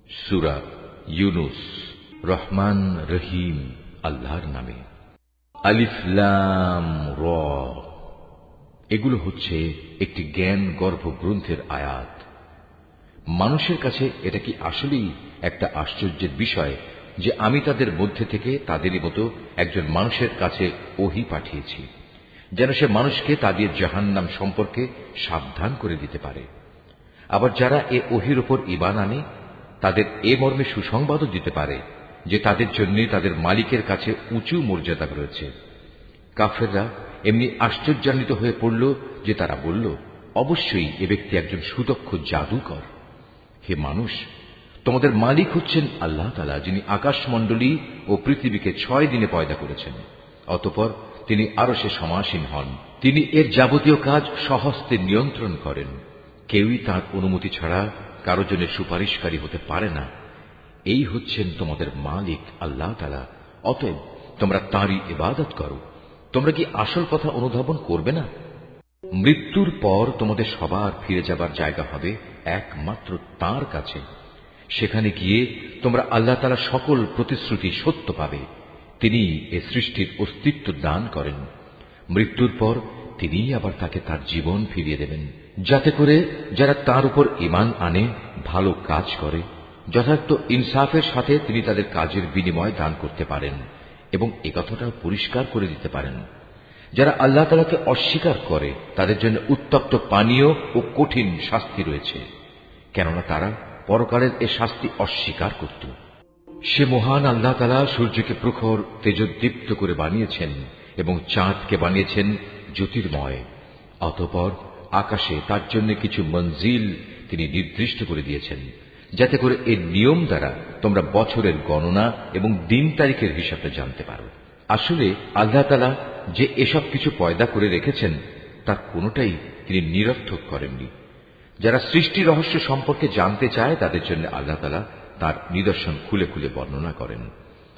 সূরা ইউনুস। রহমান রহিম আল্লাহর নামে। আলিফ লাম র। এগুলো হচ্ছে একটি জ্ঞান গর্ভ গ্রন্থের আয়াত। মানুষের কাছে এটা কি আসলেই একটা আশ্চর্যের বিষয় যে আমি তাদের মধ্যে থেকে তাদেরই মতো একজন মানুষের কাছে ওহী পাঠিয়েছি, যেন সে মানুষকে তাদের জাহান্নাম সম্পর্কে সাবধান করে দিতে পারে। আবার যারা এ ওহীর উপর ঈমান আনে তাদের এ মর্মে সুসংবাদও দিতে পারে যে তাদের জন্য তাদের মালিকের কাছে উঁচু মর্যাদা রয়েছে। কাফেররা এমনি আশ্চর্যান্বিত হয়ে পড়ল যে তারা বলল, অবশ্যই এ ব্যক্তি একজন সুদক্ষ জাদুকর। হে মানুষ, তোমাদের মালিক হচ্ছেন আল্লাহ তাআলা, যিনি আকাশমণ্ডলী ও পৃথিবীকে 6 দিনে পয়দা করেছেন। অতঃপর তিনি আরশে সমাসীন হন। তিনি এর যাবতীয় কাজ স্বহস্তে নিয়ন্ত্রণ করেন। কেউই তাঁর অনুমতি ছাড়া কারো জন্য সুপারিশকারী হতে পারে না। এই হচ্ছেন তোমাদের মালিক আল্লাহ তাআলা। অতএব তোমরা তাঁরই ইবাদত করো। তোমরা কি আসল কথা অনুধাবন করবে না? মৃত্যুর পর তোমাদের সবার ফিরে যাবার জায়গা হবে একমাত্র তাঁর কাছে। সেখানে গিয়ে তোমরা আল্লাহ তাআলা সকল প্রতিশ্রুতি সত্য পাবে। তিনি এ সৃষ্টির অস্তিত্ব দান করেন। মৃত্যুর পর তিনিই আবার তাকে তার জীবন ফিরিয়ে দেবেন, যাতে করে যারা তার উপর ঈমান আনে, ভালো কাজ করে, যথার্থ ইনসাফের সাথে তিনি তাদের কাজের বিনিময় দান করতে পারেন এবং একথাটাও পরিষ্কার করে দিতে পারেন। যারা আল্লাহ তাআলাকে অস্বীকার করে তাদের জন্য উত্তপ্ত পানীয় ও কঠিন শাস্তি রয়েছে, কেননা তারা পরকালের এ শাস্তি অস্বীকার করত। সে মহান আল্লাহ তাআলা সূর্যকে প্রখর তেজোদ্দীপ্ত করে বানিয়েছেন এবং চাঁদকে বানিয়েছেন জ্যোতির্ময়। অতঃপর আকাশে তার জন্য কিছু মঞ্জিল তিনি নির্দিষ্ট করে দিয়েছেন, যাতে করে এর নিয়ম দ্বারা তোমরা বছরের গণনা এবং দিন তারিখের হিসাবটা জানতে পারো। আসলে আল্লাহ তাআলা যে এসব কিছু পয়দা করে রেখেছেন তার কোনোটাই তিনি নিরর্থক করেননি। যারা সৃষ্টি রহস্য সম্পর্কে জানতে চায় তাদের জন্য আল্লাহ তাআলা তার নিদর্শন খুলে খুলে বর্ণনা করেন।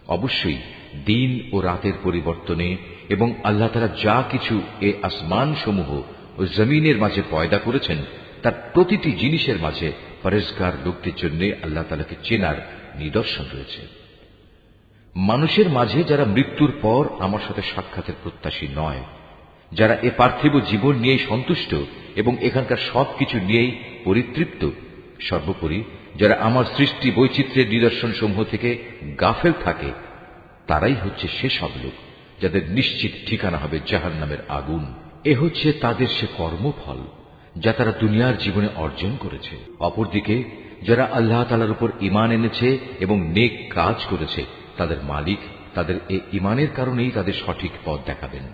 অবশ্যই দিন ও রাতের পরিবর্তনে এবং আল্লাহ তাআলা যা কিছু এ আসমান সমূহ ও জমিনের মাঝে পয়দা করেছেন তার প্রতিটি জিনিসের মাঝে পরেজগার লোকদের জন্য আল্লাহ তাআলাকে চেনার নিদর্শন রয়েছে। মানুষের মাঝে যারা মৃত্যুর পর আমার সাথে সাক্ষাতের প্রত্যাশী নয়, যারা এ পার্থিব জীবন নিয়েই সন্তুষ্ট এবং এখানকার সবকিছু নিয়েই পরিতৃপ্ত, সর্বোপরি যারা আমার সৃষ্টি বৈচিত্র্যের নিদর্শন সমূহ থেকে গাফেল থাকে, তারাই হচ্ছে সেসব লোক যাদের নিশ্চিত ঠিকানা হবে জাহান্নামের আগুন। এ হচ্ছে তাদের সে কর্মফল যা তারা দুনিয়ার জীবনে অর্জন করেছে। অপরদিকে যারা আল্লাহ তাআলার উপর ঈমান এনেছে এবং নেক কাজ করেছে, তাদের মালিক তাদের এ ঈমানের কারণেই তাদের সঠিক পথ দেখাবেন।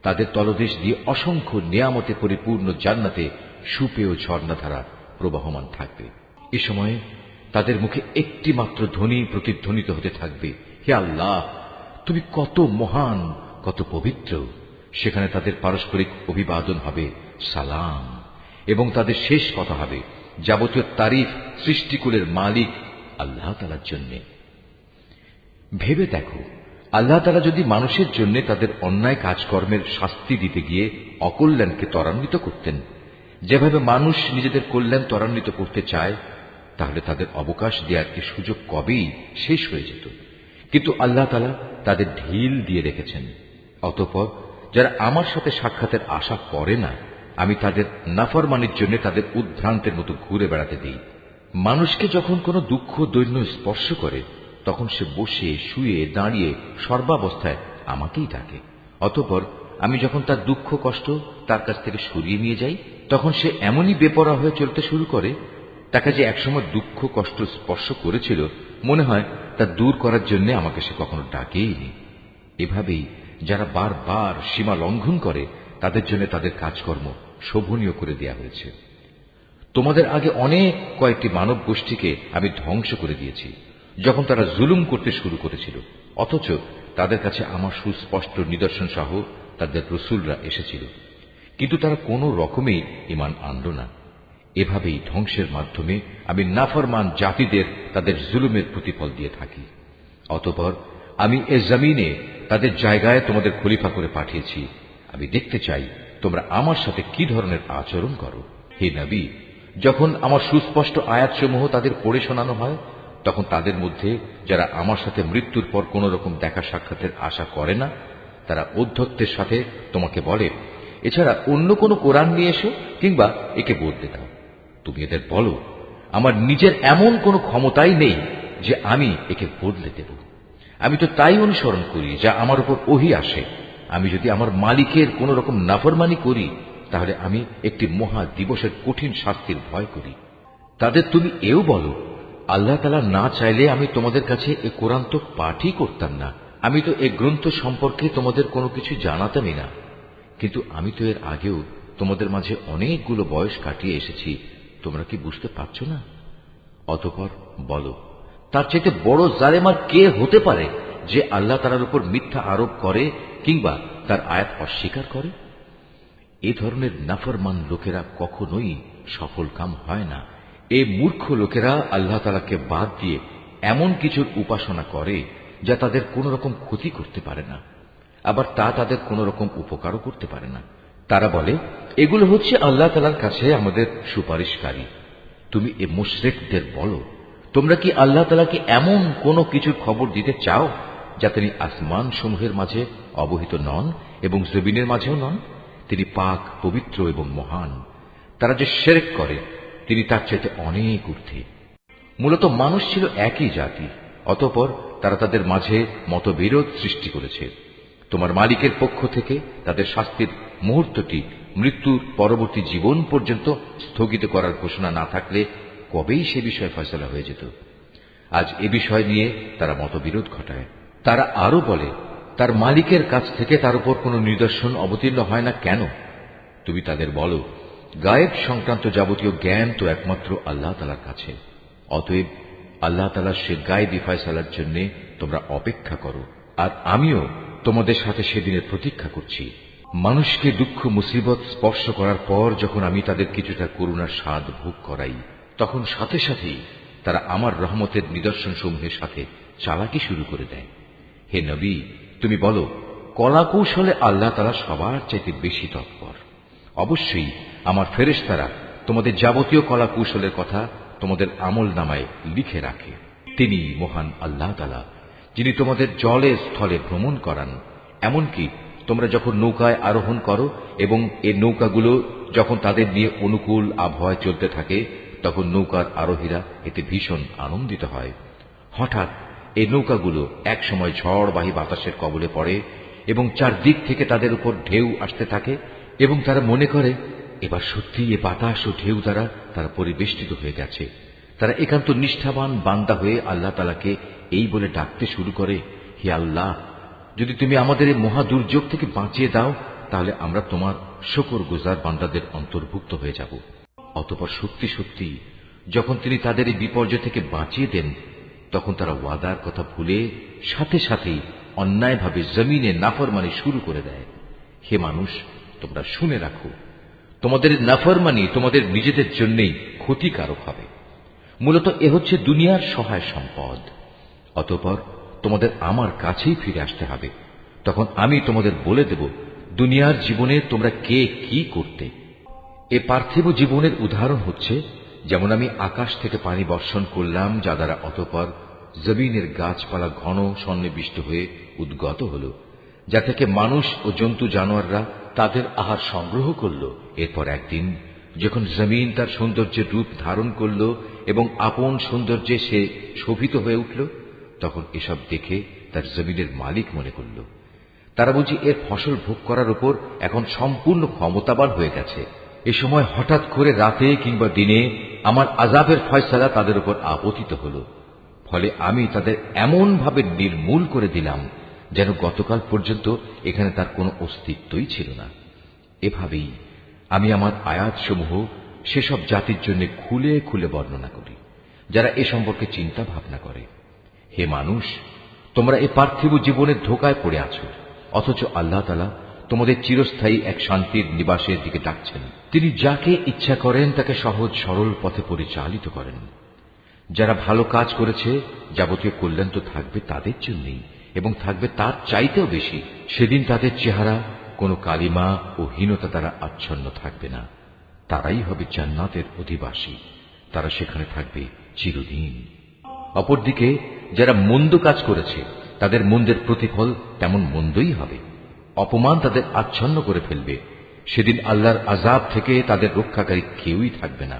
তাদের তলদেশ দিয়ে অসংখ্য নিয়ামতে পরিপূর্ণ জান্নাতে সুপেয় ঝর্ণাধারা প্রবাহমান থাকবে। এ সময়ে তাদের মুখে একটি মাত্র ধ্বনি প্রতিধ্বনিত হতে থাকবে, হে আল্লাহ, তুমি কত মহান, কত পবিত্র। সেখানে তাদের পারস্পরিক অভিবাদন হবে সালাম, এবং তাদের শেষ কথা হবে যাবতীয় তারিফ সৃষ্টিকুলের মালিক আল্লাহ তাআলার জন্য। ভেবে দেখো, আল্লাহ তাআলা যদি মানুষের জন্য তাদের অন্যায় কাজকর্মের শাস্তি দিতে গিয়ে অকল্যাণকে ত্বরান্বিত করতেন, যেভাবে মানুষ নিজেদের কল্যাণ ত্বরান্বিত করতে চায়, তাহলে তাদের অবকাশ দেওয়ার এই সুযোগ কবেই শেষ হয়ে যেত। কিন্তু আল্লাহ তাআলা তাদের ঢিল দিয়ে রেখেছেন। অতঃপর যারা আমার সাথে সাক্ষাতের আশা করে না, আমি তাদের নাফরমানির জন্য তাদের উদ্ভ্রান্তের মতো ঘুরে বেড়াতে দিই। মানুষকে যখন কোনো দুঃখ দৈন্য স্পর্শ করে, তখন সে বসে শুয়ে দাঁড়িয়ে সর্বাবস্থায় আমাকেই ডাকে। অতঃপর আমি যখন তার দুঃখ কষ্ট তার কাছ থেকে সরিয়ে নিয়ে যাই, তখন সে এমনই বেপরোয়া হয়ে চলতে শুরু করে, তাকে যে একসময় দুঃখ কষ্ট স্পর্শ করেছিল মনে হয় তা দূর করার জন্য আমাকে সে কখনো ডাকেইনি। এভাবেই যারা বারবার সীমা লঙ্ঘন করে তাদের জন্য তাদের কাজকর্ম শোভনীয় করে দেয়া হয়েছে। তোমাদের আগে অনেক কয়েকটি মানব গোষ্ঠীকে আমি ধ্বংস করে দিয়েছি যখন তারা জুলুম করতে শুরু করেছিল, অথচ তাদের কাছে আমার সুস্পষ্ট নিদর্শন সহ তাদের রাসূলরা এসেছিল, কিন্তু তারা কোনো রকমেই ঈমান আনল না। এভাবেই ধ্বংসের মাধ্যমে আমি নাফরমান জাতিদের তাদের জুলুমের প্রতিফল দিয়ে থাকি। অতঃপর আমি এ জমিনে তাদের জায়গায় তোমাদের খলিফা করে পাঠিয়েছি। আমি দেখতে চাই তোমরা আমার সাথে কি ধরনের আচরণ করো। হে নবী, যখন আমার সুস্পষ্ট আয়াতসমূহ তাদের পড়ে শোনানো হয়, তখন তাদের মধ্যে যারা আমার সাথে মৃত্যুর পর কোন রকম দেখা সাক্ষাতের আশা করে না, তারা ঔদ্ধত্যের সাথে তোমাকে বলে, এছাড়া অন্য কোনো কোরআন নিয়ে এসো কিংবা একে বদলে দাও। তুমি এদের বলো, আমার নিজের এমন কোনো ক্ষমতাই নেই যে আমি একে বদলে দেব। আমি তো তাই অনুসরণ করি যা আমার উপর ওহী আসে। আমি যদি আমার মালিকের কোন রকম নাফরমানি করি, তাহলে আমি একটি মহা দিবসের কঠিন শাস্তির ভয় করি। তাদের তুমি এও বলো, আল্লাহ তাআলা না চাইলে আমি তোমাদের কাছে এ কোরআন তো পাঠই করতাম না। আমি তো এ গ্রন্থ সম্পর্কে তোমাদের কোনো কিছু জানাতামই না। কিন্তু আমি তো এর আগেও তোমাদের মাঝে অনেকগুলো বয়স কাটিয়ে এসেছি, তোমরা কি বুঝতে পারছো না? অতঃপর বলো, তার চাইতে বড় জালেম আর কে হতে পারে যে আল্লাহ তাআলার উপর মিথ্যা আরোপ করে কিংবা তার আয়াত অস্বীকার করে? এ ধরনের নাফরমান লোকেরা কখনোই সফল কাম হয় না। এই মূর্খ লোকেরা আল্লাহ তাআলাকে বাদ দিয়ে এমন কিছুর উপাসনা করে যা তাদের কোন রকম ক্ষতি করতে পারে না, আবার তা তাদের কোন রকম উপকারও করতে পারে না। তারা বলে, এগুলো হচ্ছে আল্লাহ তাআলার কাছে আমাদের সুপারিশকারী। তুমি এ মুশরিকদের বলো, তোমরা কি আল্লাহ তাআলাকে এমন কোন কিছুর খবর দিতে চাও যা তিনি আসমান সমূহের মাঝে অবহিত নন এবং জমিনের মাঝেও নন? তিনি পাক, পবিত্র এবং মহান। তারা যে শিরক করে তিনি তার চাইতে অনেক ঊর্ধ্বে। মূলত মানুষ ছিল একই জাতি, অতঃপর তারা তাদের মাঝে মতবিরোধ সৃষ্টি করেছে। তোমার মালিকের পক্ষ থেকে তাদের শাস্তির মুহূর্তটি মৃত্যুর পরবর্তী জীবন পর্যন্ত স্থগিত করার ঘোষণা না থাকলে কবেই সে বিষয়ে ফয়সালা হয়ে যেত। আজ এ বিষয় নিয়ে তারা মতবিরোধ ঘটায়। তারা আরো বলে, তার মালিকের কাছ থেকে তার উপর কোন নিদর্শন অবতীর্ণ হয় না কেন? তুমি তাদের বলো, গায়েব সংক্রান্ত যাবতীয় জ্ঞান তো একমাত্র আল্লাহ তাআলার কাছে। অতএব আল্লাহ তাআলার সে গায়েবী ফয়সালার জন্য তোমরা অপেক্ষা করো, আর আমিও তোমাদের সাথে সেদিনের প্রতীক্ষা করছি। মানুষকে দুঃখ মুসিবত স্পর্শ করার পর যখন আমি তাদের কিছুটা করুণার স্বাদ ভোগ করাই, তখন সাথে সাথেই তারা আমার রহমতের নিদর্শন সমূহের সাথে চালাকি শুরু করে দেয়। হে নবী, তুমি বলো, কলা কৌশলে আল্লাহ তাআলা সবার চাইতে বেশি তৎপর। অবশ্যই আমার ফেরেশতারা তোমাদের যাবতীয় কলা কৌশলের কথা তোমাদের আমল নামায় লিখে রাখে। তিনি মহান আল্লাহ তাআলা, যিনি তোমাদের জলে স্থলে ভ্রমণ করান। এমনকি তোমরা যখন নৌকায় আরোহণ করো এবং এই নৌকাগুলো যখন তাদের নিয়ে অনুকূল আবহাওয়ায় চলতে থাকে, তখন নৌকার আরোহীরা এতে ভীষণ আনন্দিত হয়। হঠাৎ এই নৌকাগুলো এক সময় ঝড়বাহী বাতাসের কবলে পড়ে এবং চারদিক থেকে তাদের উপর ঢেউ আসতে থাকে এবং তারা মনে করে এবার সত্যি এ বাতাস ও ঢেউ দ্বারা তারা পরিবেষ্টিত হয়ে গেছে। তারা একান্ত নিষ্ঠাবান বান্দা হয়ে আল্লাহ তাআলাকে এই বলে ডাকতে শুরু করে, হে আল্লাহ, যদি তুমি আমাদের এই মহা দুর্যোগ থেকে বাঁচিয়ে দাও, তাহলে আমরা তোমার শুকরগুজার বান্দাদের অন্তর্ভুক্ত হয়ে যাব। অতঃপর সত্যি সত্যি যখন তিনি তাদের এই বিপর্যয় থেকে বাঁচিয়ে দেন, তখন তারা ওয়াদার কথা ভুলে সাথে সাথেই অন্যায়ভাবে জমিনে নাফরমানি শুরু করে দেয়। হে মানুষ, তোমরা শুনে রাখো, তোমাদের নাফরমানি তোমাদের নিজেদের জন্যই ক্ষতিকারক হবে। মূলত এ হচ্ছে দুনিয়ার সহায় সম্পদ। অতঃপর তোমাদের আমার কাছেই ফিরে আসতে হবে। তখন আমি তোমাদের বলে দেব দুনিয়ার জীবনে তোমরা কে কি করতে। এ পার্থিব জীবনের উদাহরণ হচ্ছে, যেমন আমি আকাশ থেকে পানি বর্ষণ করলাম, যা দ্বারা অতঃপর জমিনের গাছপালা ঘন সন্নিবিষ্ট হয়ে উদ্গত হল, যা থেকে মানুষ ও জন্তু জানোয়াররা তাদের আহার সংগ্রহ করল। এরপর একদিন যখন জমিন তার সৌন্দর্যের রূপ ধারণ করল এবং আপন সৌন্দর্যে সে শোভিত হয়ে উঠল, তখন এসব দেখে তার জমিনের মালিক মনে করল তারা বুঝি এর ফসল ভোগ করার উপর এখন সম্পূর্ণ ক্ষমতাবান হয়ে গেছে। এ সময় হঠাৎ করে রাতে কিংবা দিনে আমার আযাবের ফয়সালা তাদের উপর আপতিত হল। ফলে আমি তাদের এমন ভাবে নির্মূল করে দিলাম যেন গতকাল পর্যন্ত এখানে তার কোনো অস্তিত্বই ছিল না। এভাবেই আমি আমার আয়াতসমূহ সেসব জাতির জন্য খুলে খুলে বর্ণনা করি যারা এ সম্পর্কে চিন্তা ভাবনা করে। হে মানুষ, তোমরা এ পার্থিব জীবনের ধোঁকায় পড়ে আছো, অথচ আল্লাহ তাআলা তোমাদের চিরস্থায়ী এক শান্তির নিবাসের দিকে ডাকছেন। তিনি যাকে ইচ্ছা করেন তাকে সহজ সরল পথে পরিচালিত করেন। যারা ভালো কাজ করেছে যাবতীয় কল্যাণ তো থাকবে তাদের জন্যই, এবং থাকবে তার চাইতেও বেশি। সেদিন তাদের চেহারা কোনো কালিমা ও হীনতা দ্বারা আচ্ছন্ন থাকবে না। তারাই হবে জান্নাতের অধিবাসী, তারা সেখানে থাকবে চিরদিন। অপরদিকে যারা মন্দ কাজ করেছে তাদের মন্দের প্রতিফল তেমন মন্দই হবে। অপমান তাদের আচ্ছন্ন করে ফেলবে। সেদিন আল্লাহর আযাব থেকে তাদের রক্ষাকারী কেউই থাকবে না।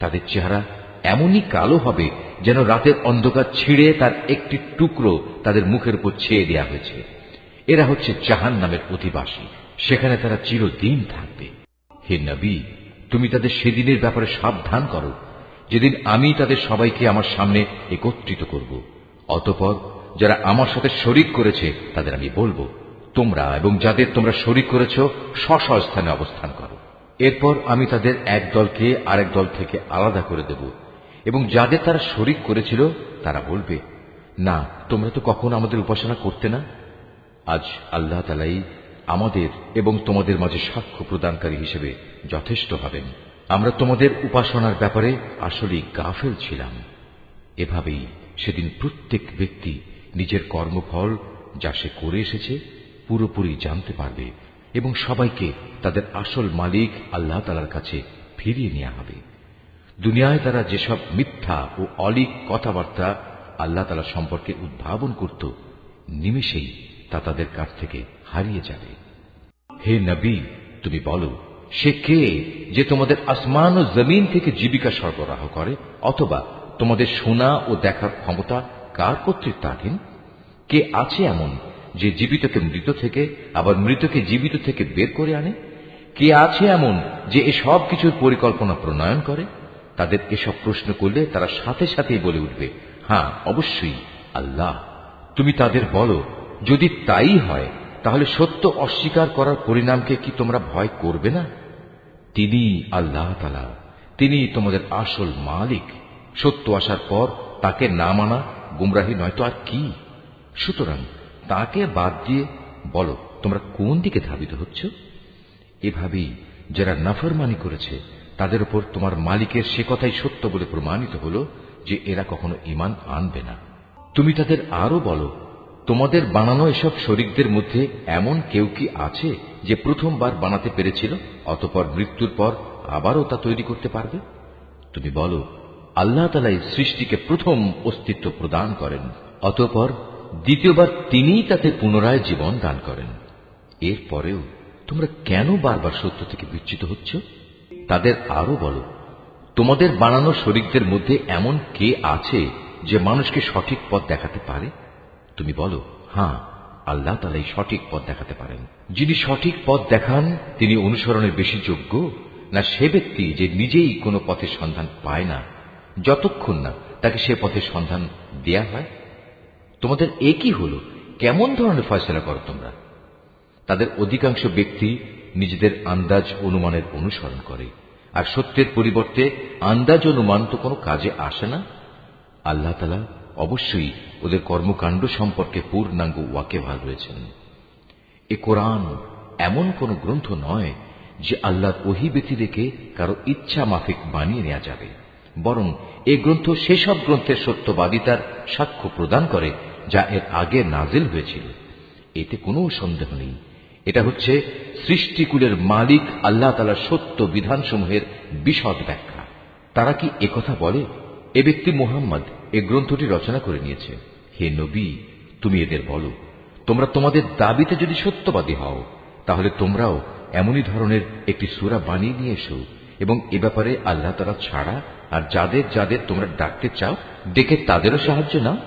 তাদের চেহারা এমনই কালো হবে যেন রাতের অন্ধকার ছিঁড়ে তার একটি টুকরো তাদের মুখের উপর ছেয়ে দেয়া হয়েছে। এরা হচ্ছে জাহান্নামের অধিবাসী, সেখানে তারা চিরদিন থাকবে। হে নবী, তুমি তাদের সেদিনের ব্যাপারে সাবধান করো যেদিন আমি তাদের সবাইকে আমার সামনে একত্রিত করব। অতঃপর যারা আমার সাথে শরীক করেছে তাদের আমি বলবো, তোমরা এবং যাদের তোমরা শরীক করেছ স্ব স্থানে অবস্থান করো। এরপর আমি তাদের এক দলকে আরেক দল থেকে আলাদা করে দেব এবং যাদের তারা শরীক করেছিল তারা বলবে, না, তোমরা তো কখনো আমাদের উপাসনা করতে না। আজ আল্লাহ তাআলাই আমাদের এবং তোমাদের মাঝে সাক্ষ্য প্রদানকারী হিসেবে যথেষ্ট হবেন। আমরা তোমাদের উপাসনার ব্যাপারে আসলেই গাফেল ছিলাম। এভাবেই সেদিন প্রত্যেক ব্যক্তি নিজের কর্মফল যা সে করে এসেছে পুরোপুরি জানতে পারবে এবং সবাইকে তাদের আসল মালিক আল্লাহ তাআলার কাছে ফিরিয়ে নেওয়া হবে। দুনিয়ায় তারা যেসব মিথ্যা ও অলীক কথাবার্তা আল্লাহ তাআলা সম্পর্কে উদ্ভাবন করত, নিমেষেই তা তাদের কাছ থেকে হারিয়ে যাবে। হে নবী, তুমি বলো, সে কে যে তোমাদের আসমান ও জমিন থেকে জীবিকা সরবরাহ করে? অথবা তোমাদের শোনা ও দেখার ক্ষমতা কার কর্তৃত্বাধীন? কে আছে এমন যে জীবিতকে মৃত থেকে আবার মৃতকে জীবিত থেকে বের করে আনে? কে আছে এমন যে এসব কিছুর পরিকল্পনা প্রণয়ন করে? তাদের এসব প্রশ্ন করলে তারা সাথে সাথেই বলে উঠবে, হ্যাঁ, অবশ্যই আল্লাহ। তুমি তাদের বলো, যদি তাই হয় তাহলে সত্য অস্বীকার করার পরিণামকে কি তোমরা ভয় করবে না? তিনি আল্লাহ তাআলা, তিনি তোমাদের আসল মালিক। সত্য আসার পর তাকে না মানা গুমরাহি নয়তো আর কি? সুতরাং তাকে বাদ দিয়ে বলো, তোমরা কোন দিকে ধাবিত হচ্ছ? এভাবেই যারা নাফরমানি করেছে তাদের উপর তোমার মালিকের সে কথাই সত্য বলে প্রমাণিত হল যে এরা কখনো ঈমান আনবে না। তুমি তাদের আরো বলো, তোমাদের বানানো এসব শরীকদের মধ্যে এমন কেউ কি আছে যে প্রথমবার বানাতে পেরেছিল অতঃপর মৃত্যুর পর আবারও তা তৈরি করতে পারবে? তুমি বলো, আল্লাহ তাআলাই সৃষ্টিকে প্রথম অস্তিত্ব প্রদান করেন, অতঃপর দ্বিতীয়বার তিনিই তাতে পুনরায় জীবন দান করেন। এরপরেও তোমরা কেন বারবার সত্য থেকে বিচ্যুত হচ্ছ? তাদের আরো বলো, তোমাদের বানানো শরীকদের মধ্যে এমন কে আছে যে মানুষকে সঠিক পথ দেখাতে পারে? তুমি বলো, হ্যাঁ, আল্লাহ তাআলাই সঠিক পথ দেখাতে পারেন। যিনি সঠিক পথ দেখান তিনি অনুসরণের বেশি যোগ্য না সে ব্যক্তি যে নিজেই কোনো পথের সন্ধান পায় না যতক্ষণ না তাকে সে পথের সন্ধান দেয়া হয়? তোমাদের একই হলো, কেমন ধরনের ফয়সালা করো তোমরা? তাদের অধিকাংশ ব্যক্তি নিজেদের আন্দাজ অনুমানের অনুসরণ করে, আর সত্যের পরিবর্তে আন্দাজ অনুমান তো কোনো কাজে আসে না। আল্লাহ তাআলা অবশ্যই ওদের কর্মকাণ্ড সম্পর্কে পূর্ণাঙ্গ ওয়াকিবহাল রয়েছেন। এ কোরআন এমন কোন গ্রন্থ নয় যে আল্লাহর ওহী ব্যতিরেকে কারো ইচ্ছা মাফিক বানিয়ে নেওয়া যাবে, বরং এ গ্রন্থ সেসব গ্রন্থের সত্যবাদিতার সাক্ষ্য প্রদান করে যা এর আগে নাজিল হয়েছিল। এতে কোনো সন্দেহ নেই, এটা হচ্ছে সৃষ্টিকুলের মালিক আল্লাহ তাআলার সত্য বিধানসমূহের বিশদ ব্যাখ্যা। তারা কি একথা বলে, এ ব্যক্তি মুহাম্মদ এ গ্রন্থটি রচনা করে নিয়েছে? হে নবী, তুমি এদের বলো, তোমরা তোমাদের দাবিতে যদি সত্যবাদী হও তাহলে তোমরাও এমনই ধরনের একটি সূরা বানিয়ে নিয়ে এসো এবং এ ব্যাপারে আল্লাহ তাআলা ছাড়া আর যাদের যাদের তোমরা ডাকতে চাও ডেকে তাদেরও সাহায্য নাও।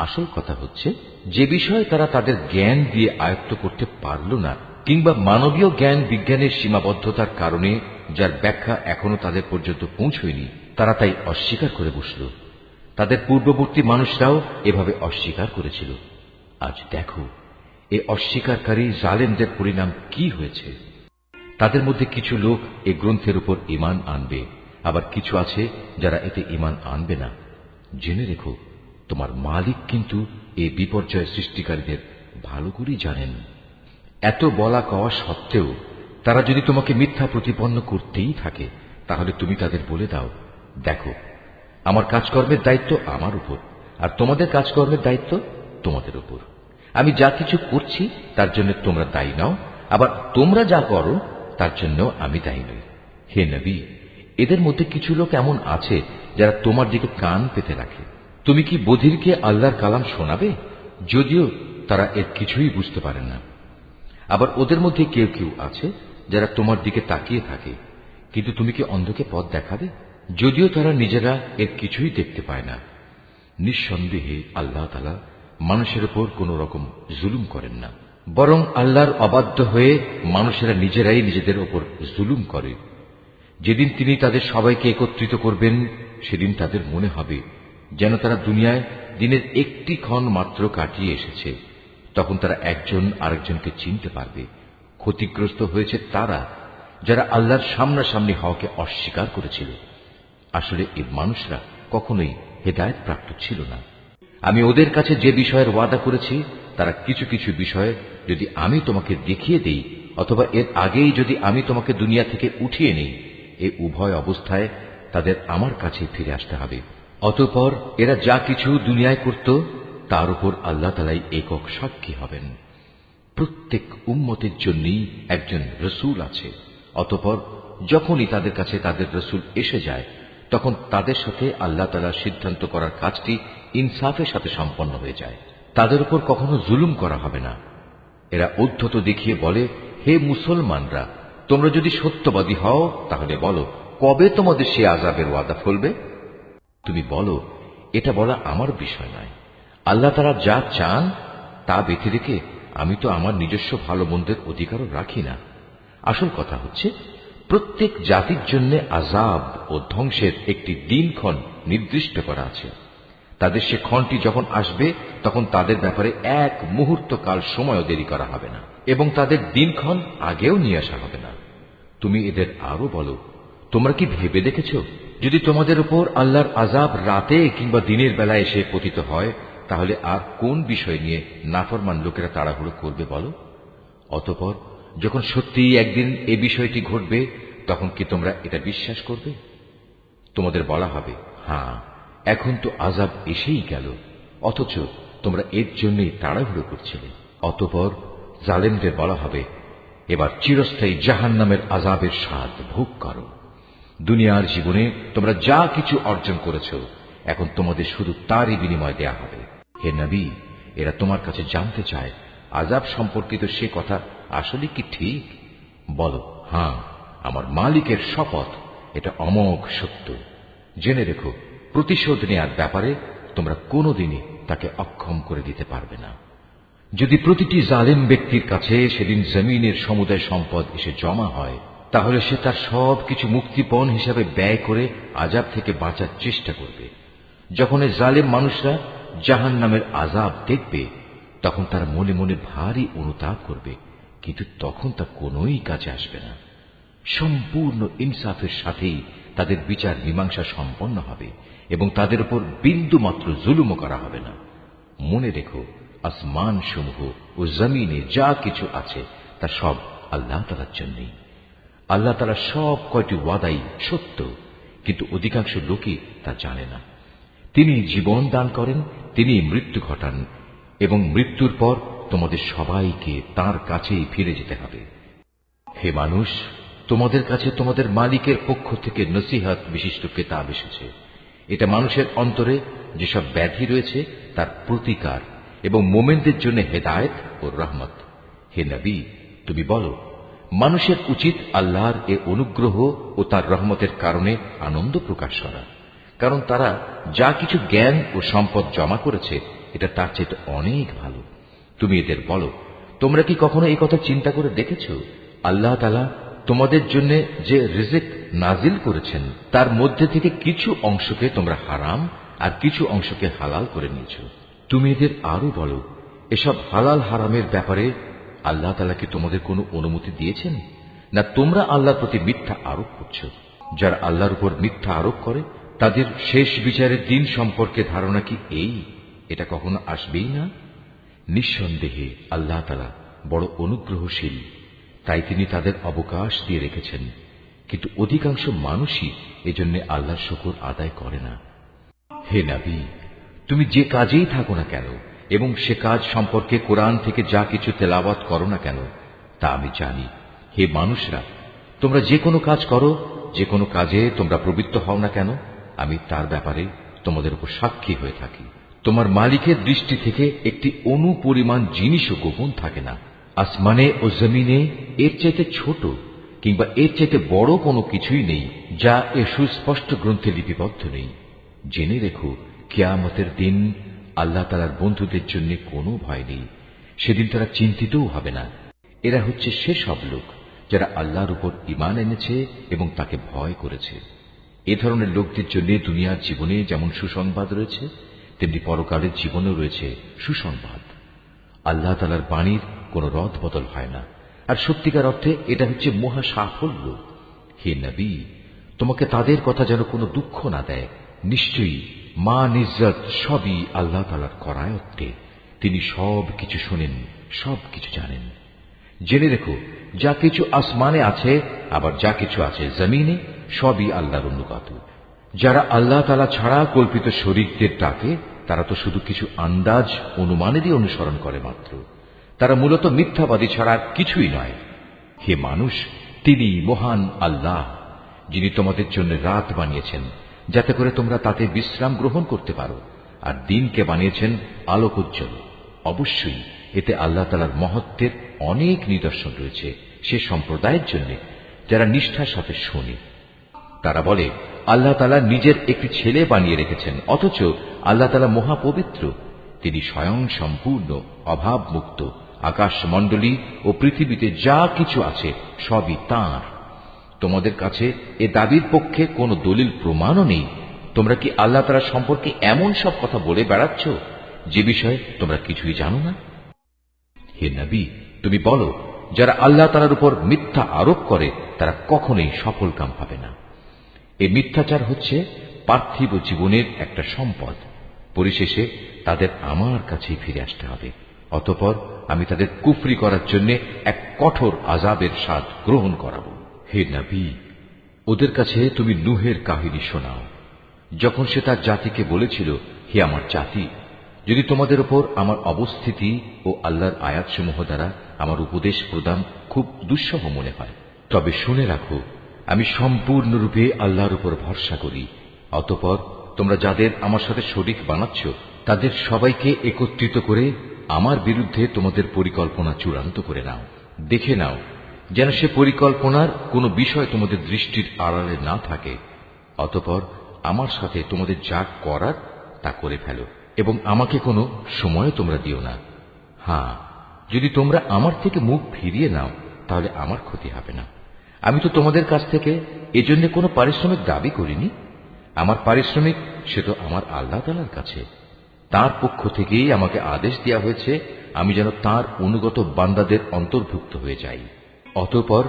আসল কথা হচ্ছে, যে বিষয়ে তারা তাদের জ্ঞান দিয়ে আয়ত্ত করতে পারল না কিংবা মানবীয় জ্ঞান বিজ্ঞানের সীমাবদ্ধতার কারণে যার ব্যাখ্যা এখনো তাদের পর্যন্ত পৌঁছয়নি, তারা তাই অস্বীকার করে বসল। তাদের পূর্ববর্তী মানুষরাও এভাবে অস্বীকার করেছিল। আজ দেখো এই অস্বীকারী জালেমদের পরিণাম কি হয়েছে। তাদের মধ্যে কিছু লোক এই গ্রন্থের উপর ঈমান আনবে, আবার কিছু আছে যারা এতে ঈমান আনবে না। জেনে রেখো, তোমার মালিক কিন্তু এই বিপর্যয় সৃষ্টিকারীদের ভালো করেই জানেন। এত বলা কওয়া সত্ত্বেও তারা যদি তোমাকে মিথ্যা প্রতিপন্ন করতেই থাকে তাহলে তুমি তাদের বলে দাও, দেখো, আমার কাজকর্মের দায়িত্ব আমার উপর আর তোমাদের কাজকর্মের দায়িত্ব তোমাদের উপর। আমি যা কিছু করছি তার জন্য তোমরা দায়ী নাও, আবার তোমরা যা করো তার জন্য আমি দায়ী নই। হে নবী, এদের মধ্যে কিছু লোক এমন আছে যারা তোমার দিকে কান পেতে রাখে, তুমি কি বধিরকে আল্লাহর কালাম শোনাবে, যদিও তারা এর কিছুই বুঝতে পারে না? আবার ওদের মধ্যে কেউ কেউ আছে যারা তোমার দিকে তাকিয়ে থাকে, কিন্তু তুমি কি অন্ধকে পথ দেখাবে, যদিও তারা নিজেরা এর কিছুই দেখতে পায় না? নিঃসন্দেহে আল্লাহ তাআলা মানুষের উপর কোন রকম জুলুম করেন না, বরং আল্লাহর অবাধ্য হয়ে মানুষেরা নিজেরাই নিজেদের উপর জুলুম করে। যেদিন তিনি তাদের সবাইকে একত্রিত করবেন, সেদিন তাদের মনে হবে যেন তারা দুনিয়ায় দিনের একটি ক্ষণ মাত্র কাটিয়ে এসেছে। তখন তারা একজন আরেকজনকে চিনতে পারবে। ক্ষতিগ্রস্ত হয়েছে তারা যারা আল্লাহর সামনাসামনি হওয়াকে অস্বীকার করেছিল। আসলে এই মানুষরা কখনোই হেদায়েত প্রাপ্ত ছিল না। আমি ওদের কাছে যে বিষয়ের ওয়াদা করেছি, তারা কিছু কিছু বিষয় যদি আমি তোমাকে দেখিয়ে দেই, অথবা এর আগেই যদি আমি তোমাকে দুনিয়া থেকে উঠিয়ে নেই, এই উভয় অবস্থায় তাদের আমার কাছে ফিরে আসতে হবে। অতঃপর এরা যা কিছু দুনিয়ায় করত, তার উপর আল্লাহ তাআলাই একক সাক্ষী হবেন। প্রত্যেক উম্মতের জন্যই একজন রসুল আছে। অতঃপর যখনই তাদের কাছে তাদের রসুল এসে যায়, তখন তাদের সাথে আল্লাহ তাআলার সিদ্ধান্ত করার কাজটি ইনসাফের সাথে সম্পন্ন হয়ে যায়। তাদের উপর কখনো জুলুম করা হবে না। এরা ঔদ্ধত্য দেখিয়ে বলে, হে মুসলমানরা, তোমরা যদি সত্যবাদী হও তাহলে বলো, কবে তোমাদের সে আযাবের ওয়াদা ফলবে? তুমি বলো, এটা বলা আমার বিষয় নয়। আল্লাহ তাআলা যা চান তা বেঁধে রেখে আমি তো আমার নিজস্ব ভালো মন্দের অধিকারও রাখি না। আসল কথা হচ্ছে, প্রত্যেক জাতির জন্য আযাব ও ধ্বংসের একটি দিনক্ষণ নির্দিষ্ট করা আছে। তাদের সে ক্ষণটি যখন আসবে, তখন তাদের ব্যাপারে এক মুহূর্ত কাল সময়ও দেরি করা হবে না, এবং তাদের দিনক্ষণ আগেও নিয়ে আসা হবে না। তুমি এদের আরো বলো, তোমরা কি ভেবে দেখেছ, যদি তোমাদের উপর আল্লাহর আযাব রাতে কিংবা দিনের বেলা এসে পতিত হয়, তাহলে আর কোন বিষয় নিয়ে নাফরমান লোকেরা তাড়াহুড়ো করবে বলো? অতঃপর যখন সত্যিই একদিন এ বিষয়টি ঘটবে, তখন কি তোমরা এটা বিশ্বাস করবে? তোমাদের বলা হবে, হ্যাঁ, এখন তো আযাব এসেই গেল, অথচ তোমরা এর জন্যই তাড়াহুড়ো করছিলে। অতঃপর জালেমদের বলা হবে, এবার চিরস্থায়ী জাহান্নামের আযাবের স্বাদ ভোগ করো। দুনিয়ার জীবনে তোমরা যা কিছু অর্জন করেছ, এখন তোমাদের শুধু তারই বিনিময় দেয়া হবে। হে নবী, এরা তোমার কাছে জানতে চায় আযাব সম্পর্কিত সে কথা আসলে কি ঠিক? বলো, হ্যাঁ, আমার মালিকের শপথ, এটা অমোঘ সত্য। জেনে রেখো, প্রতিশোধ নেয়ার ব্যাপারে তোমরা কোনোদিনই তাকে অক্ষম করে দিতে পারবে না। যদি প্রতিটি জালেম ব্যক্তির কাছে সেদিন জমিনের সমুদায় সম্পদ এসে জমা হয়, তাহলে সে তার সবকিছু মুক্তিপণ হিসাবে ব্যয় করে আযাব থেকে বাঁচার চেষ্টা করবে। যখন এই জালেম মানুষরা জাহান্নামের আযাব দেখবে, তখন তার মনে মনে ভারী অনুতাপ করবে, কিন্তু তখন তা কোনোই কাজে আসবে না। সম্পূর্ণ ইনসাফের সাথেই তাদের বিচার মীমাংসা সম্পন্ন হবে, এবং তাদের উপর বিন্দু মাত্র জুলুমও করা হবে না। মনে রেখো, আসমান সমূহ ও জমিনে যা কিছু আছে তা সব আল্লাহ তাআলার জন্যই। আল্লাহ তাআলা সব কয়টি ওয়াদাই সত্য, কিন্তু অধিকাংশ লোকই তা জানে না। তিনি জীবন দান করেন, তিনি মৃত্যু ঘটান, এবং মৃত্যুর পর তোমাদের সবাইকে তাঁর কাছেই ফিরে যেতে হবে। হে মানুষ, তোমাদের কাছে তোমাদের মালিকের পক্ষ থেকে নসিহত বিশিষ্ট কিতাব এসেছে। এটা মানুষের অন্তরে যেসব ব্যাধি রয়েছে তার প্রতিকার, এবং মোমেনদের জন্য হেদায়েত ও রহমত। হে নবী, তুমি বলো, মানুষের উচিত আল্লাহর এ অনুগ্রহ ও তার রহমতের কারণে আনন্দ প্রকাশ করা, কারণ তারা যা কিছু জ্ঞান ও সম্পদ জমা করেছে, এটা তার চেয়ে অনেক ভালো। তুমি এদের বলো, তোমরা কি কখনো এই কথা চিন্তা করে দেখেছ, আল্লাহ তাআলা তোমাদের জন্য যে রিজিক নাজিল করেছেন, তার মধ্যে থেকে কিছু অংশকে তোমরা হারাম আর কিছু অংশকে হালাল করে নিয়েছ। তুমি এদের আরো বলো, এসব হালাল হারামের ব্যাপারে আল্লাহ তাআলা কি তোমাদের কোনো অনুমতি দিয়েছেন, না তোমরা আল্লাহর প্রতি মিথ্যা আরোপ করছ? যারা আল্লাহর উপর মিথ্যা আরোপ করে, তাদের শেষ বিচারের দিন সম্পর্কে ধারণা কি এই, এটা কখনো আসবেই না? নিঃসন্দেহে আল্লাহ তাআলা বড় অনুগ্রহশীল, তাই তিনি তাদের অবকাশ দিয়ে রেখেছেন, কিন্তু অধিকাংশ মানুষই এজন্য আল্লাহর শুকর আদায় করে না। হে নবী, তুমি যে কাজেই থাকো না কেন, এবং সে কাজ সম্পর্কে কোরআন থেকে যা কিছু তেলাওয়াত করো না কেন, তা আমি জানি। হে মানুষরা, তোমরা যে কোনো কাজ করো, যে কোনো কাজে তোমরা প্রবৃত্ত হও না কেন, আমি তার ব্যাপারে তোমাদের উপর সাক্ষী হয়ে থাকি। তোমার মালিকের দৃষ্টি থেকে একটি অণু পরিমাণ জিনিসও গোপন থাকে না। আসমানে ও জমিনে এর চাইতে ছোট কিংবা এর চাইতে বড় কোনো কিছুই নেই যা এ সুস্পষ্ট গ্রন্থে লিপিবদ্ধ নেই। জেনে রেখো, কিয়ামতের দিন আল্লাহ তাআলার বন্ধুদের জন্য কোনো ভয় নেই। সেদিন তারা চিন্তিতও হবে না। এরা হচ্ছে সেসব লোক যারা আল্লাহর উপর ঈমান এনেছে এবং তাকে ভয় করেছে। এ ধরনের লোকদের জন্য দুনিয়ার জীবনে যেমন সুসংবাদ রয়েছে, তেমনি পরকালের জীবনেও রয়েছে সুসংবাদ। আল্লাহ তাআলার বাণীর কোনো রদ বদল হয় না, আর সত্যিকার অর্থে এটা হচ্ছে মহা সাফল্য। হে নবী, তোমাকে তাদের কথা যেন কোনো দুঃখ না দেয়। নিশ্চয়ই মান ইজ্জত সবই আল্লাহ তাআলার করায়ত্তে। তিনি সব কিছু শোনেন, সব কিছু জানেন। জেনে রেখো, যা কিছু আসমানে আছে আবার যা কিছু আছে জমিনে, সবই আল্লাহর অনুগত। যারা আল্লাহ তাআলা ছাড়া কল্পিত শরীকদের ডাকে, তারা তো শুধু কিছু আন্দাজ অনুমানেরই অনুসরণ করে মাত্র। তারা মূলত মিথ্যাবাদী ছাড়া কিছুই নয়। হে মানুষ, তিনি মহান আল্লাহ, যিনি তোমাদের জন্য রাত বানিয়েছেন যাতে করে তোমরা তাতে বিশ্রাম গ্রহণ করতে পারো, আর দিনকে বানিয়েছেন আলোকোজ্জ্বল। অবশ্যই এতে আল্লাহ তাআলার মহত্বের অনেক নিদর্শন রয়েছে সে সম্প্রদায়ের জন্য যারা নিষ্ঠার সাথে শোনে। তারা বলে, আল্লাহ তাআলা নিজের একটি ছেলে বানিয়ে রেখেছেন, অথচ আল্লাহ তাআলা মহাপবিত্র। তিনি স্বয়ং সম্পূর্ণ অভাবমুক্ত। আকাশমণ্ডলী ও পৃথিবীতে যা কিছু আছে সবই তাঁর। তোমাদের কাছে এ দাবির পক্ষে কোনো দলিল প্রমাণও নেই। তোমরা কি আল্লাহ তাআলা সম্পর্কে এমন সব কথা বলে বেড়াচ্ছ যে বিষয়ে তোমরা কিছুই জানো না? হে নবী, তুমি বলো, যারা আল্লাহ তাআলার উপর মিথ্যা আরোপ করে তারা কখনোই সফল কাম পাবে না। এই মিথ্যাচার হচ্ছে পার্থিব জীবনের একটা সম্পদ। পরিশেষে তাদের আমার কাছেই ফিরে আসতে হবে। অতঃপর আমি তাদের কুফরি করার জন্য এক কঠোর আযাবের স্বাদ গ্রহণ করাবো। হে নবী, ওদের কাছে তুমি নূহের কাহিনী শোনাও, যখন সে তার জাতিকে বলেছিল, হে আমার জাতি, যদি তোমাদের উপর আমার অবস্থিতি ও আল্লাহর আয়াতসমূহ দ্বারা আমার উপদেশ প্রদান খুব দুঃসহ মনে হয়, তবে শুনে রাখো, আমি সম্পূর্ণরূপে আল্লাহর উপর ভরসা করি। অতঃপর তোমরা যাদের আমার সাথে শরীক বানাচ্ছ তাদের সবাইকে একত্রিত করে আমার বিরুদ্ধে তোমাদের পরিকল্পনা চূড়ান্ত করে নাও। দেখে নাও যেন সে পরিকল্পনার কোনো বিষয় তোমাদের দৃষ্টির আড়ালে না থাকে। অতঃপর আমার সাথে তোমাদের যা করার তা করে ফেলো এবং আমাকে কোনো সময় তোমরা দিও না। হ্যাঁ, যদি তোমরা আমার থেকে মুখ ফিরিয়ে নাও তাহলে আমার ক্ষতি হবে না। আমি তো তোমাদের কাছ থেকে এজন্য কোনো পারিশ্রমিক দাবি করিনি। আমার পারিশ্রমিক সে তো আমার আল্লাহ তাআলার কাছে। তাঁর পক্ষ থেকেই আমাকে আদেশ দেওয়া হয়েছে আমি যেন তাঁর অনুগত বান্দাদের অন্তর্ভুক্ত হয়ে যাই। অতঃপর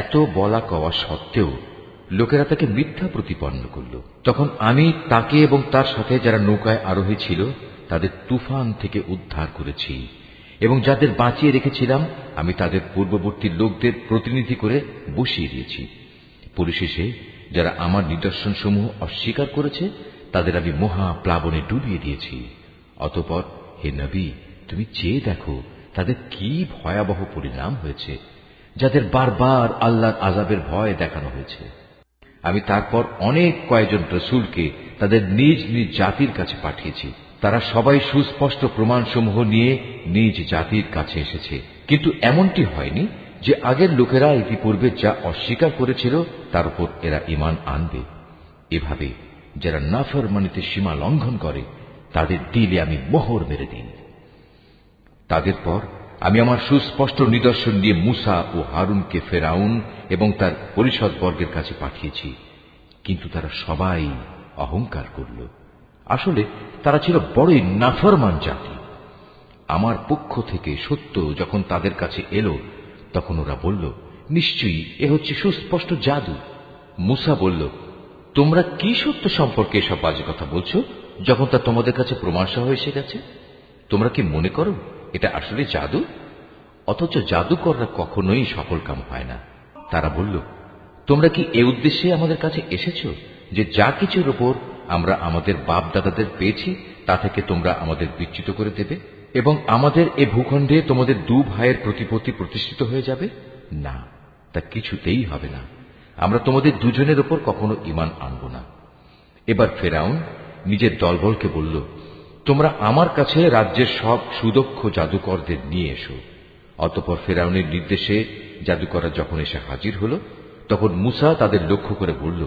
এত বলা কওয়া সত্ত্বেও লোকেরা তাকে মিথ্যা প্রতিপন্ন করল। তখন আমি তাকে এবং তার সাথে যারা নৌকায় আরোহী ছিল তাদের তুফান থেকে উদ্ধার করেছি, এবং যাদের বাঁচিয়ে রেখেছিলাম আমি তাদের পূর্ববর্তী লোকদের প্রতিনিধি করে বসিয়ে দিয়েছি। পরিশেষে যারা আমার নিদর্শনসমূহ অস্বীকার করেছে তাদের আমি মহা প্লাবনে ডুবিয়ে দিয়েছি। অতঃপর হে নবী, তুমি চেয়ে দেখো তাদের কি ভয়াবহ পরিণাম হয়েছে, যাদের বারবার আল্লাহর আযাবের ভয় দেখানো হয়েছে। আমি তারপর অনেক কয়েকজন রাসূলকে তাদের নিজ নিজ জাতির কাছে পাঠিয়েছি। তারা সবাই সুস্পষ্ট প্রমাণসমূহ নিয়ে নিজ জাতির কাছে এসেছে, কিন্তু এমনটি হয়নি যে আগের লোকেরা ইতিপূর্বে যা অস্বীকার করেছিল তার উপর এরা ঈমান আনবে। এভাবে যারা নাফরমানিতে সীমা লঙ্ঘন করে তাদের দিলে আমি মোহর মেরে দিই। তাদের পর আমি আমার সুস্পষ্ট নিদর্শন নিয়ে মূসা ও হারুনকে ফেরাউন এবং তার পরিষদবর্গের কাছে পাঠিয়েছি, কিন্তু তারা সবাই অহংকার করল। আসলে তারা ছিল বড়ই নাফরমান জাতি। আমার পক্ষ থেকে সত্য যখন তাদের কাছে এলো তখন ওরা বলল, নিশ্চয়ই এ হচ্ছে সুস্পষ্ট জাদু। মূসা বলল, তোমরা কি সত্য সম্পর্কে এসব বাজে কথা বলছো যখন তা তোমাদের কাছে প্রমাণসহ এসে গেছে? তোমরা কি মনে করো এটা আসলে জাদু? অথচ জাদুকররা কখনোই সফল কাম হয় না। তারা বলল, তোমরা কি এ উদ্দেশ্যে আমাদের কাছে এসেছো যে যা কিছুর উপর আমরা আমাদের বাপ দাদাদের পেয়েছি তা থেকে তোমরা আমাদের বিচ্যুত করে দেবে এবং আমাদের এ ভূখণ্ডে তোমাদের দু ভাইয়ের প্রতিপত্তি প্রতিষ্ঠিত হয়ে যাবে? না, তা কিছুতেই হবে না। আমরা তোমাদের দুজনের উপর কখনো ঈমান আনব না। এবার ফেরাউন নিজের দলবলকে বলল, তোমরা আমার কাছে রাজ্যের সব সুদক্ষ জাদুকরদের নিয়ে এসো। অতঃপর ফেরাউনের নির্দেশে জাদুকররা যখন এসে হাজির হল, তখন মুসা তাদের লক্ষ্য করে বলল,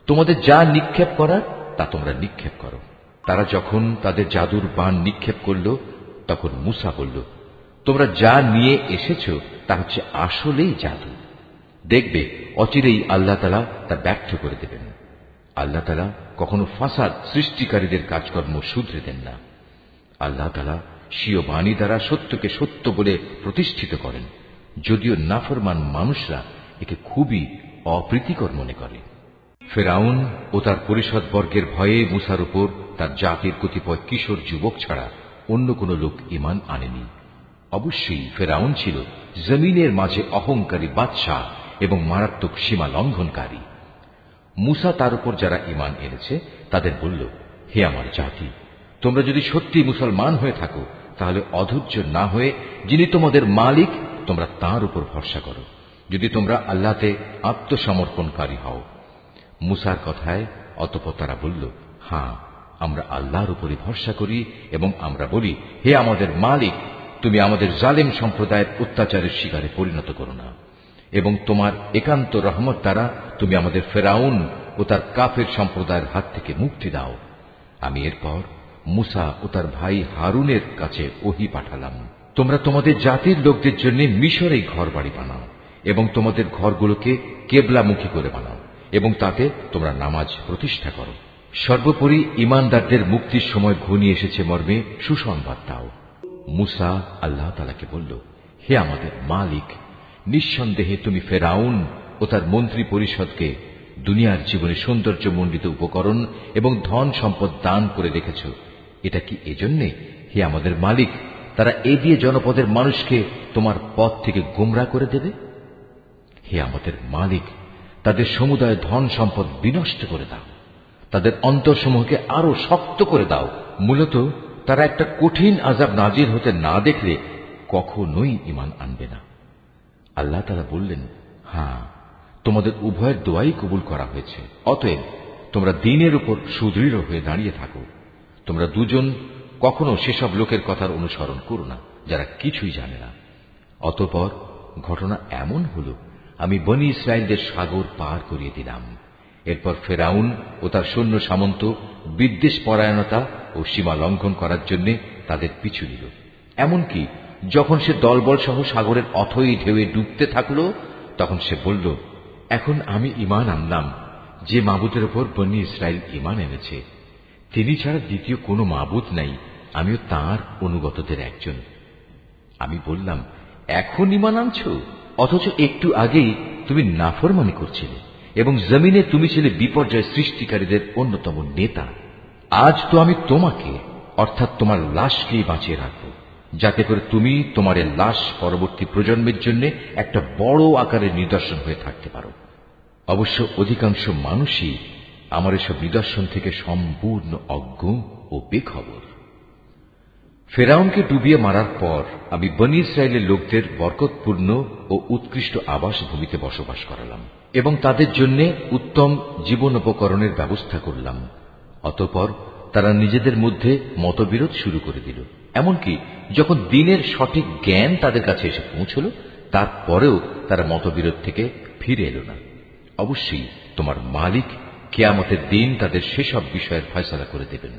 তোমাদের যা নিক্ষেপ করার তা তোমরা নিক্ষেপ করো। তারা যখন তাদের জাদুর বাণ নিক্ষেপ করল, তখন মুসা বলল, তোমরা যা নিয়ে এসেছ তা হচ্ছে আসলেই জাদু। দেখবে অচিরেই আল্লাহ তাআলা তা ব্যর্থ করে দেবেন। আল্লাহ তাআলা কখনো ফাসাদ সৃষ্টিকারীদের কাজকর্ম শুধরে দেন না। আল্লাহ তাআলা স্বীয় বাণী দ্বারা সত্যকে সত্য বলে প্রতিষ্ঠিত করেন, যদিও নাফরমান মানুষরা একে খুবই অপ্রীতিকর মনে করে। ফেরাউন ও তার পরিষদবর্গের ভয়ে মুসার উপর তার জাতির কতিপয় কিশোর যুবক ছাড়া অন্য কোন লোক ঈমান আনেনি। অবশ্যই ফেরাউন ছিল জমিনের মাঝে অহংকারী বাদশাহ এবং মারাত্মক সীমা লঙ্ঘনকারী। মুসা তার উপর যারা ঈমান এনেছে তাদের বলল, হে আমার জাতি, তোমরা যদি সত্যি মুসলমান হয়ে থাকো তাহলে অধৈর্য না হয়ে যিনি তোমাদের মালিক তোমরা তাঁর উপর ভরসা করো, যদি তোমরা আল্লাহতে আত্মসমর্পণকারী হও। মুসার কথায় অতঃপর তারা বলল, হ্যাঁ, আমরা আল্লাহর উপরই ভরসা করি এবং আমরা বলি, হে আমাদের মালিক, তুমি আমাদের জালেম সম্প্রদায়ের অত্যাচারের শিকারে পরিণত করো না এবং তোমার একান্ত রহমত দ্বারা তুমি আমাদের ফেরাউন ও তার কাফের সম্প্রদায়ের হাত থেকে মুক্তি দাও। আমি এরপর মুসা ও তার ভাই হারুনের কাছে ওহী পাঠালাম, তোমরা তোমাদের জাতির লোকদের জন্য মিশরেই ঘর বাড়ি বানাও এবং তোমাদের ঘরগুলোকে কেবলামুখী করে বানাও এবং তাতে তোমরা নামাজ প্রতিষ্ঠা করো। সর্বোপরি ঈমানদারদের মুক্তির সময় ঘনিয়ে এসেছে মর্মে সুসংবাদ দাও। মুসা আল্লাহ তাআলাকে বলল, হে আমাদের মালিক, নিঃসন্দেহে তুমি ফেরাউন ও তার মন্ত্রী পরিষদকে দুনিয়ার জীবনে সৌন্দর্যমণ্ডিত উপকরণ এবং ধন সম্পদ দান করে রেখেছ। এটা কি এজন্যে, হে আমাদের মালিক, তারা এ দিয়ে জনপদের মানুষকে তোমার পথ থেকে গোমরা করে দেবে? হে আমাদের মালিক, তাদের সমুদায় ধন সম্পদ বিনষ্ট করে দাও, তাদের অন্তরসমূহকে আরো শক্ত করে দাও। মূলত তারা একটা কঠিন আযাব নাজিল হতে না দেখলে কখনোই ঈমান আনবে না। আল্লাহ তাআলা বললেন, হ্যাঁ, তোমাদের উভয়ের দোয়াই কবুল করা হয়েছে। অতএব তোমরা দ্বীনের উপর সুদৃঢ় হয়ে দাঁড়িয়ে থাকো। তোমরা দুজন কখনো সেসব লোকের কথার অনুসরণ করো না যারা কিছুই জানে না। অতঃপর ঘটনা এমন হল, আমি বনী ইসরায়েলদের সাগর পার করিয়ে দিলাম। এরপর ফেরাউন ও তার সৈন্য সামন্ত বিদ্বেষ পরায়ণতা ও সীমা লঙ্ঘন করার জন্য তাদের পিছু নিল। এমনকি যখন সে দলবল সহ সাগরের অথই ঢেউয়ে ডুবতে থাকল, তখন সে বলল, এখন আমি ঈমান আনলাম যে মাবুদের উপর বনী ইসরায়েল ঈমান এনেছে, তিনি ছাড়া দ্বিতীয় কোনো মাবুদ নাই, আমিও তাঁর অনুগতদের একজন। আমি বললাম, এখন ঈমান আনছো, অথচ একটু আগেই তুমি নাফরমানি করছিলে এবং জমিনে তুমি ছিলে বিপর্যয় সৃষ্টিকারীদের অন্যতম নেতা। আজ তো আমি তোমাকে অর্থাৎ তোমার লাশকেই বাঁচিয়ে রাখব, যাতে করে তুমি তোমার লাশ পরবর্তী প্রজন্মের জন্য একটা বড় আকারের নিদর্শন হয়ে থাকতে পারো। অবশ্য অধিকাংশ মানুষই আমার এসব নিদর্শন থেকে সম্পূর্ণ অজ্ঞ ও বেখবর। ফেরাউনকে ডুবিয়ে মারার পর আমি বনী ইসরায়েলের লোকদের বরকতপূর্ণ ও উৎকৃষ্ট আবাস ভূমিতে বসবাস করালাম এবং তাদের জন্য উত্তম জীবন উপকরণের ব্যবস্থা করলাম। অতঃপর তারা নিজেদের মধ্যে মতবিরোধ শুরু করে দিল। এমনকি যখন দিনের সঠিক জ্ঞান তাদের কাছে এসে পৌঁছল, তারপরেও তারা মতবিরোধ থেকে ফিরে এলো না। অবশ্যই তোমার মালিক কিয়ামতের দিন তাদের সেসব বিষয়ের ফয়সালা করে দেবেন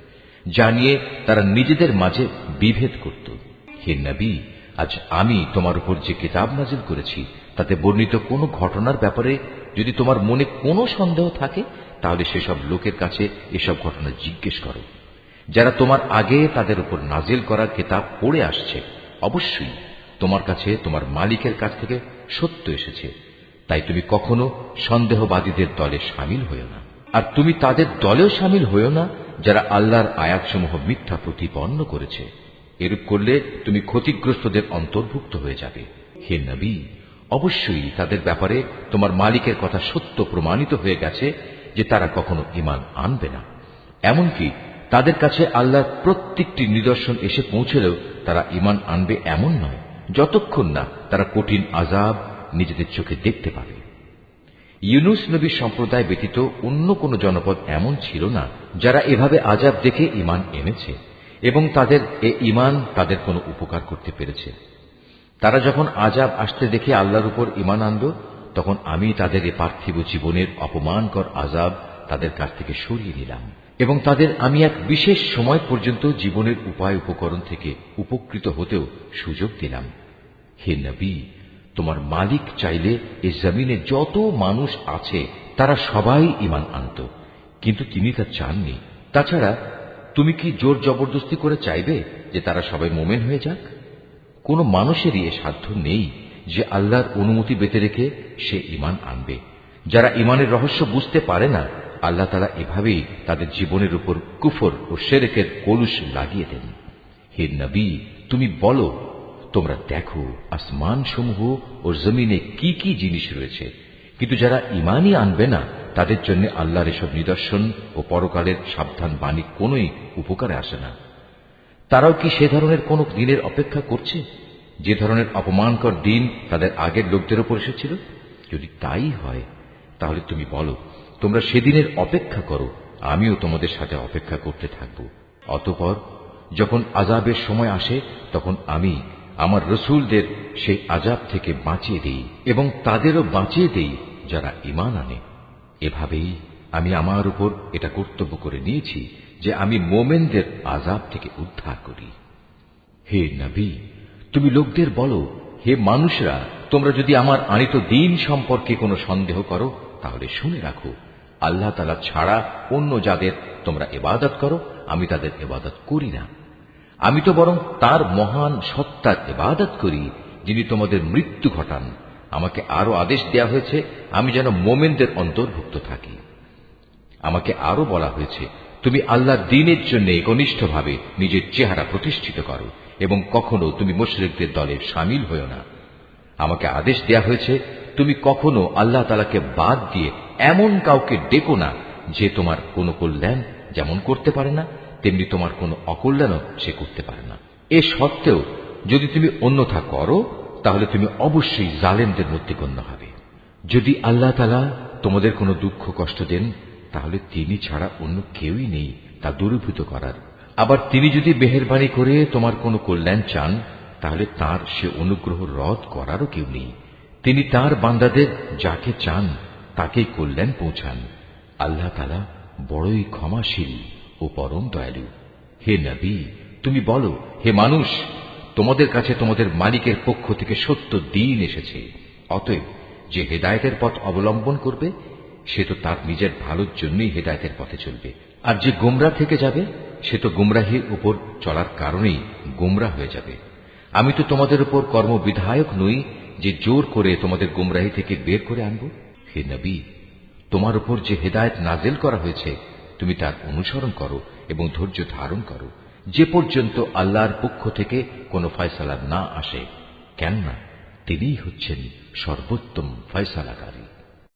যা নিয়ে তারা নিজেদের মাঝে বিভেদ করত। হে নবী, আজ আমি তোমার উপর যে কিতাব নাজিল করেছি তাতে বর্ণিত কোনো ঘটনার ব্যাপারে যদি তোমার মনে কোনো সন্দেহ থাকে, তাহলে সেসব লোকের কাছে এসব ঘটনা জিজ্ঞেস করো যারা তোমার আগে তাদের উপর নাজিল করা কিতাব পড়ে আসছে। অবশ্যই তোমার কাছে তোমার মালিকের কাছ থেকে সত্য এসেছে, তাই তুমি কখনো সন্দেহবাদীদের দলে শামিল হইও না। আর তুমি তাদের দলেও শামিল হইও না যারা আল্লাহর আয়াতসমূহ মিথ্যা প্রতিপন্ন করেছে। এরূপ করলে তুমি ক্ষতিগ্রস্তদের অন্তর্ভুক্ত হয়ে যাবে। হে নবী, অবশ্যই তাদের ব্যাপারে তোমার মালিকের কথা সত্য প্রমাণিত হয়ে গেছে যে তারা কখনো ঈমান আনবে না। এমনকি তাদের কাছে আল্লাহর প্রত্যেকটি নিদর্শন এসে পৌঁছলেও তারা ঈমান আনবে এমন নয়, যতক্ষণ না তারা কঠিন আযাব নিজেদের চোখে দেখতে পাবে। ইউনুস নবীর সম্প্রদায় ব্যতীত অন্য কোন জনপদ এমন ছিল না যারা এভাবে আযাব দেখে ঈমান এনেছে এবং তাদের এ ঈমান তাদের কোনো উপকার করতে পেরেছে। তারা যখন আযাব আসতে দেখে আল্লাহর উপর ঈমান আনল, তখন আমি তাদের এ পার্থিব জীবনের অপমানকর আযাব তাদের কাছ থেকে সরিয়ে নিলাম এবং তাদের আমি এক বিশেষ সময় পর্যন্ত জীবনের উপায় উপকরণ থেকে উপকৃত হতেও সুযোগ দিলাম। হে নবী, তোমার মালিক চাইলে এই জমিনে যত মানুষ আছে তারা সবাই ঈমান আনত, কিন্তু তিনি তা চাননি। তাছাড়া তুমি কি জোর জবরদস্তি করে চাইবে যে তারা সবাই মোমেন হয়ে যাক? কোন মানুষেরই এ সাধ্য নেই যে আল্লাহর অনুমতি বেঁধে রেখে সে ঈমান আনবে। যারা ঈমানের রহস্য বুঝতে পারে না, আল্লাহ তাআলা এভাবেই তাদের জীবনের উপর কুফর ও শিরকের কলুষ লাগিয়ে দেন। হে নবী, তুমি বলো, তোমরা দেখো আসমান সমূহ ও জমিনে কি কি জিনিস রয়েছে, কিন্তু যারা ঈমানই আনবে না তাদের জন্য আল্লাহর এসব নিদর্শন ও পরকালের সাবধান বাণী কোনই উপকারে আসে না। তারাও কি সে ধরনের কোন দিনের অপেক্ষা করছে যে ধরনের অপমানকর দিন তাদের আগের লোকদের উপর এসেছিল? যদি তাই হয় তাহলে তুমি বলো, তোমরা সেদিনের অপেক্ষা করো, আমিও তোমাদের সাথে অপেক্ষা করতে থাকব। অতঃপর যখন আযাবের সময় আসে তখন আমি আমার রসুলদের সেই আযাব থেকে বাঁচিয়ে দেই এবং তাদেরও বাঁচিয়ে দেই যারা ঈমান আনে। এভাবেই আমি আমার উপর এটা কর্তব্য করে নিয়েছি যে আমি মোমেনদের আযাব থেকে উদ্ধার করি। হে নবী, তুমি লোকদের বলো, হে মানুষরা, তোমরা যদি আমার আনিত দ্বীন সম্পর্কে কোনো সন্দেহ করো তাহলে শুনে রাখো, আল্লাহ তাআলা ছাড়া অন্য যাদের তোমরা ইবাদত করো আমি তাদের ইবাদত করি না। আমি তো বরং তার মহান সত্তার ইবাদত করি যিনি তোমাদের মৃত্যু ঘটান। আমাকে আরো আদেশ দেয়া হয়েছে আমি যেন মোমেনদের অন্তর্ভুক্ত থাকি। আমাকে আরো বলা হয়েছে, তুমি আল্লাহর দ্বীনের জন্য একনিষ্ঠভাবে নিজের চেহারা প্রতিষ্ঠিত করো এবং কখনো তুমি মুশরিকদের দলে শামিল হও না। আমাকে আদেশ দেয়া হয়েছে, তুমি কখনো আল্লাহ তাআলাকে বাদ দিয়ে এমন কাউকে ডেকো না যে তোমার কোনো কল্যাণ যেমন করতে পারে না তেমনি তোমার কোনো অকল্যাণও সে করতে পারে না। এ সত্ত্বেও যদি তুমি অন্যথা করো তাহলে তুমি অবশ্যই জালেমদের মধ্যে গণ্য হবে। যদি আল্লাহ তাআলা তোমাদের কোনো দুঃখ কষ্ট দেন তাহলে তিনি ছাড়া অন্য কেউই নেই তা দূরীভূত করার। আবার তিনি যদি মেহেরবানি করে তোমার কোনো কল্যাণ চান তাহলে তার সে অনুগ্রহ রদ করারও কেউ নেই। তিনি তার বান্দাদের যাকে চান তাকেই কল্যাণ পৌঁছান। আল্লাহ তাআলা বড়ই ক্ষমাশীল ও পরম দয়ালু। হে নবী, তুমি বলো, হে মানুষ, তোমাদের কাছে তোমাদের মালিকের পক্ষ থেকে সত্য দ্বীন এসেছে। অতএব যে হেদায়েতের পথ অবলম্বন করবে সে তো তার নিজের ভালোর জন্যই হেদায়েতের পথে চলবে, আর যে গোমরা থেকে যাবে সে তো গুমরাহির উপর চলার কারণেই গোমরা হয়ে যাবে। আমি তো তোমাদের উপর কর্মবিধায়ক নই যে জোর করে তোমাদের গুমরাহি থেকে বের করে আনব। হে নবী, তোমার উপর যে হেদায়েত নাজিল করা হয়েছে তুমি তার অনুসরণ করো এবং ধৈর্য ধারণ করো যে পর্যন্ত আল্লাহর পক্ষ থেকে কোনো ফয়সালা না আসে, কেননা তিনিই হচ্ছেন সর্বোত্তম ফয়সালাকারী।